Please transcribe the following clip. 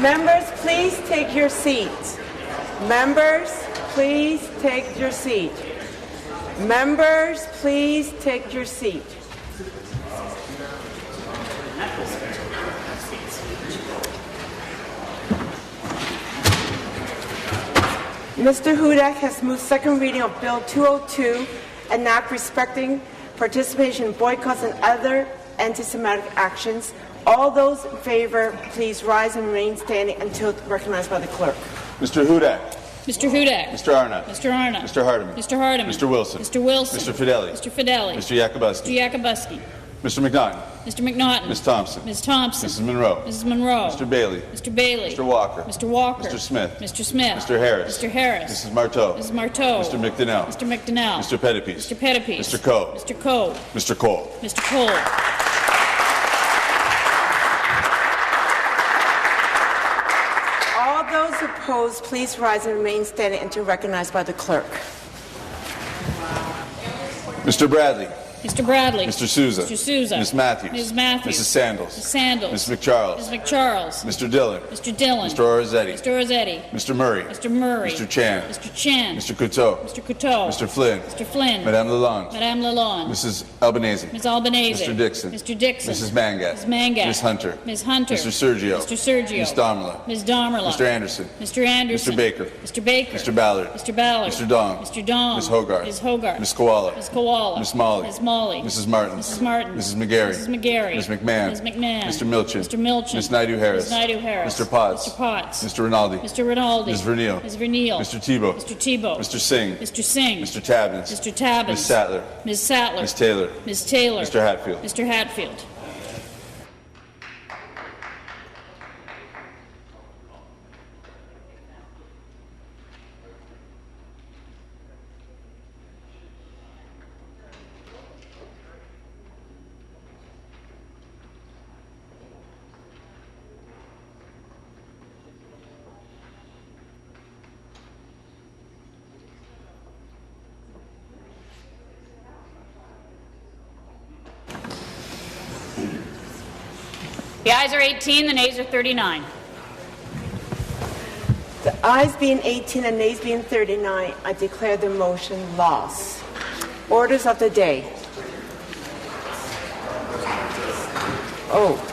Members, please take your seats. Members, please take your seat. Members, please take your seat. Mr. Hudak has moved second reading of Bill 202, an act respecting participation in boycotts and other anti-Semitic actions. All those in favor, please rise and remain standing until recognized by the clerk. Mr. Hudak. Mr. Hudak. Mr. Arnott. Mr. Arnott. Mr. Hardiman. Mr. Hardiman. Mr. Wilson. Mr. Wilson. Mr. Fideli. Mr. Fideli. Mr. Yakubuski. Mr. Yakubuski. Mr. McNaughton. Mr. McNaughton. Ms. Thompson. Ms. Thompson. Mrs. Monroe. Mrs. Monroe. Mr. Bailey. Mr. Bailey. Mr. Walker. Mr. Walker. Mr. Smith. Mr. Smith. Mr. Harris. Mr. Harris. Mrs. Martow. Mrs. Martow. Mr. McDonnell. Mr. McDonnell. Mr. Pettipies. Mr. Pettipies. Mr. Coe. Mr. Coe. Mr. Cole. Mr. Cole. All those opposed, please rise and remain standing until recognized by the clerk. Mr. Bradley. Mr. Bradley. Mr. Souza. Mr. Souza. Ms. Matthews. Ms. Matthews. Mrs. Sandals. Ms. Sandals. Ms. McCharles. Ms. McCharles. Mr. Dillon. Mr. Dillon. Mr. Orizzetti. Mr. Rossetti. Mr. Murray. Mr. Murray. Mr. Chan. Mr. Chan. Mr. Couteau. Mr. Couteau. Mr. Flynn. Mr. Flynn. Madame Lalonde. Madame Lalonde. Mrs. Albanese. Ms. Albanese. Mr. Dixon. Mr. Dixon. Mrs. Mangat. Ms. Mangat. Ms. Hunter. Ms. Hunter. Mr. Sergio. Mr. Sergio. Ms. Damerla. Ms. Damerla. Mr. Anderson. Mr. Anderson. Mr. Baker. Mr. Baker. Mr. Ballard. Mr. Ballard. Mr. Dong. Mr. Dong. Ms. Hogarth. Ms. Hogarth. Ms. Koala. Ms. Koala. Ms. Molly. Ms. Molly. Mrs. Martin. Mrs. Martin. Mrs. McGarry. Mrs. McGarry. Ms. McMahon. Ms. McMahon. Mr. Milchin. Mr. Milchin. Ms. Naidu-Harris. Ms. Naidu-Harris. Mr. Potts. Mr. Potts. Mr. Rinaldi. Mr. Rinaldi. Ms. Verneal. Ms. Verneal. Mr. Tebow. Mr. Tebow. Mr. Singh. Mr. Singh. Mr. Tabbins. Mr. Tabbins. Ms. Sattler. Ms. Sattler. Ms. Taylor. Ms. Taylor. Mr. Hatfield. Mr. Hatfield. The ayes are 18, the nays are 39. The ayes being 18 and nays being 39, I declare the motion lost. Orders of the day. Oh.